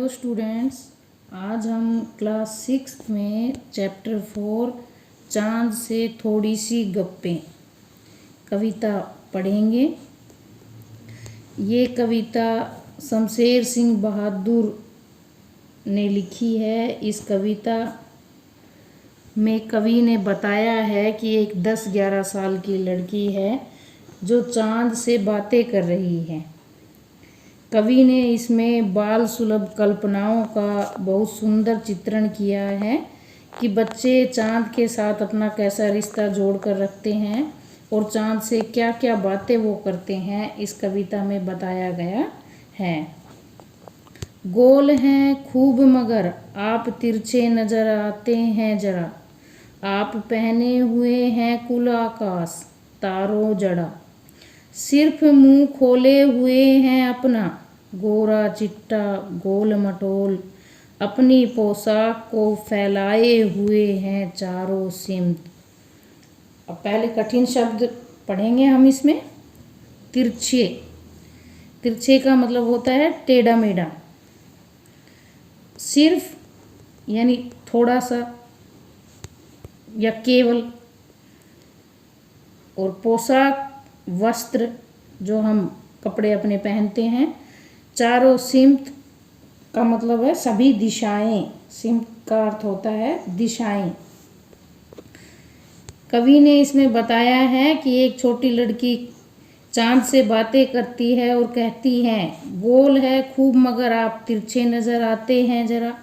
Hello students, आज हम class 6 में चैप्टर 4 चांद से थोड़ी सी गप्पें कविता पढ़ेंगे। ये कविता शमशेर सिंह बहादुर ने लिखी है। इस कविता में कवि ने बताया है कि एक 10-11 साल की लड़की है जो चांद से बातें कर रही है। कवि ने इसमें बाल सुलभ कल्पनाओं का बहुत सुंदर चित्रण किया है कि बच्चे चांद के साथ अपना कैसा रिश्ता जोड़ कर रखते हैं और चांद से क्या क्या बातें वो करते हैं, इस कविता में बताया गया है। गोल हैं खूब मगर आप तिरछे नजर आते हैं जरा, आप पहने हुए हैं कुल आकाश तारों जड़ा, सिर्फ मुंह खोले हुए हैं अपना गोरा चिट्टा गोल मटोल, अपनी पोशाक को फैलाए हुए हैं चारों सिमत। अब पहले कठिन शब्द पढ़ेंगे हम इसमें। तिरछे, तिरछे का मतलब होता है टेढ़ा मेढ़ा। सिर्फ यानी थोड़ा सा या केवल, और पोशाक वस्त्र जो हम कपड़े अपने पहनते हैं। चारों सिमत का मतलब है सभी दिशाएं, सिमत का अर्थ होता है दिशाएं। कवि ने इसमें बताया है कि एक छोटी लड़की चांद से बातें करती है और कहती है गोल है खूब मगर आप तिरछे नजर आते हैं जरा।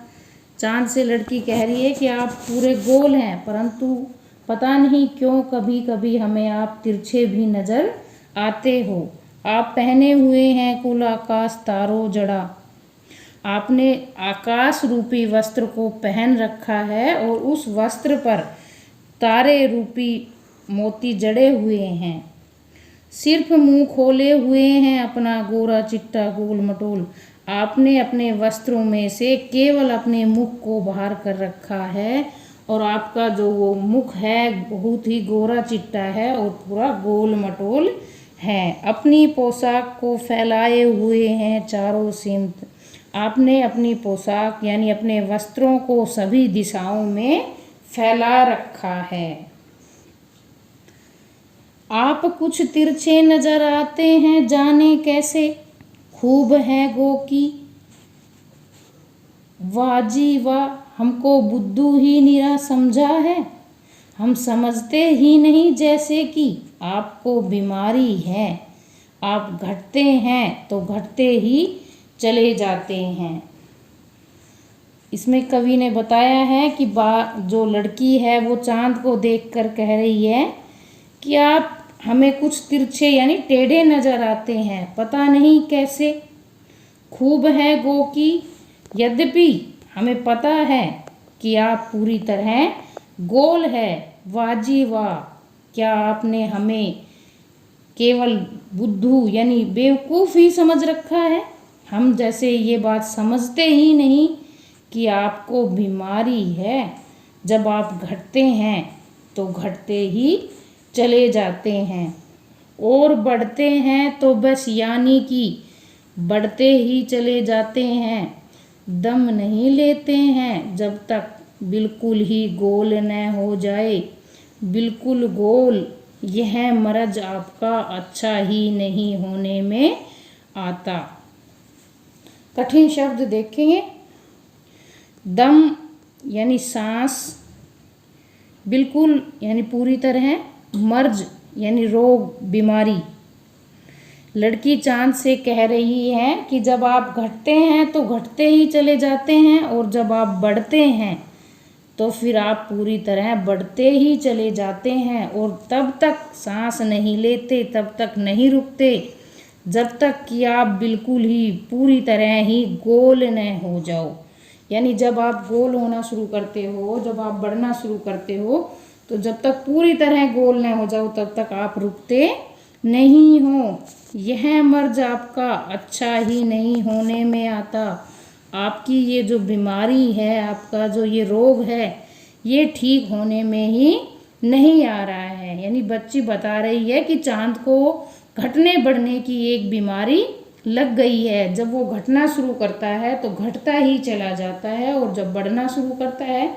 चांद से लड़की कह रही है कि आप पूरे गोल हैं, परंतु पता नहीं क्यों कभी कभी हमें आप तिरछे भी नजर आते हो। आप पहने हुए हैं कुल आकाश तारों जड़ा, आपने आकाश रूपी वस्त्र को पहन रखा है और उस वस्त्र पर तारे रूपी मोती जड़े हुए हैं। सिर्फ मुंह खोले हुए हैं अपना गोरा चिट्टा गोल मटोल, आपने अपने वस्त्रों में से केवल अपने मुख को बाहर कर रखा है और आपका जो वो मुख है बहुत ही गोरा चिट्टा है और पूरा गोल मटोल है। अपनी पोशाक को फैलाए हुए हैं चारों सिमत, आपने अपनी पोशाक यानी अपने वस्त्रों को सभी दिशाओं में फैला रखा है। आप कुछ तिरछे नजर आते हैं जाने कैसे, खूब है गो की वाह जी वाह, हमको बुद्धू ही निरा समझा है, हम समझते ही नहीं जैसे कि आपको बीमारी है, आप घटते हैं तो घटते ही चले जाते हैं। इसमें कवि ने बताया है कि जो लड़की है वो चांद को देखकर कह रही है कि आप हमें कुछ तिरछे यानी टेढ़े नजर आते हैं, पता नहीं कैसे। खूब है गो की, यद्यपि हमें पता है कि आप पूरी तरह गोल है। वाजी वाह, क्या आपने हमें केवल बुद्धू यानी बेवकूफ़ ही समझ रखा है, हम जैसे ये बात समझते ही नहीं कि आपको बीमारी है। जब आप घटते हैं तो घटते ही चले जाते हैं और बढ़ते हैं तो बस यानी कि बढ़ते ही चले जाते हैं। दम नहीं लेते हैं जब तक बिल्कुल ही गोल न हो जाए, बिल्कुल गोल यह मर्ज आपका अच्छा ही नहीं होने में आता। कठिन शब्द देखेंगे। दम यानी सांस, बिल्कुल यानी पूरी तरह, मर्ज यानी रोग बीमारी। लड़की चांद से कह रही है कि जब आप घटते हैं तो घटते ही चले जाते हैं और जब आप बढ़ते हैं तो फिर आप पूरी तरह बढ़ते ही चले जाते हैं और तब तक सांस नहीं लेते, तब तक नहीं रुकते जब तक कि आप बिल्कुल ही पूरी तरह ही गोल न हो जाओ। यानी जब आप गोल होना शुरू करते हो, जब आप बढ़ना शुरू करते हो, तो जब तक पूरी तरह गोल न हो जाओ तब तक आप रुकते नहीं हो। यह मर्ज आपका अच्छा ही नहीं होने में आता। आपकी ये जो बीमारी है, आपका जो ये रोग है, ये ठीक होने में ही नहीं आ रहा है। यानी बच्ची बता रही है कि चांद को घटने बढ़ने की एक बीमारी लग गई है, जब वो घटना शुरू करता है तो घटता ही चला जाता है, और जब बढ़ना शुरू करता है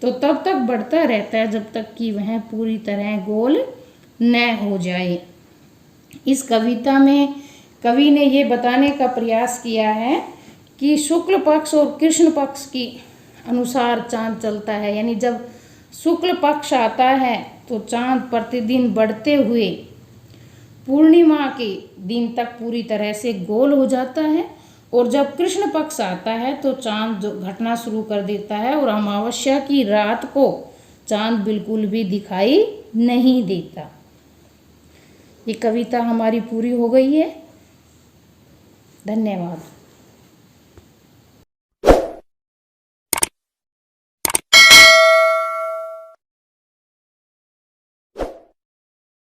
तो तब तक बढ़ता रहता है जब तक कि वह पूरी तरह गोल न हो जाए। इस कविता में कवि ने ये बताने का प्रयास किया है कि शुक्ल पक्ष और कृष्ण पक्ष की अनुसार चांद चलता है, यानी जब शुक्ल पक्ष आता है तो चांद प्रतिदिन बढ़ते हुए पूर्णिमा के दिन तक पूरी तरह से गोल हो जाता है, और जब कृष्ण पक्ष आता है तो चांद जो घटना शुरू कर देता है, और अमावस्या की रात को चांद बिल्कुल भी दिखाई नहीं देता। ये कविता हमारी पूरी हो गई है। धन्यवाद।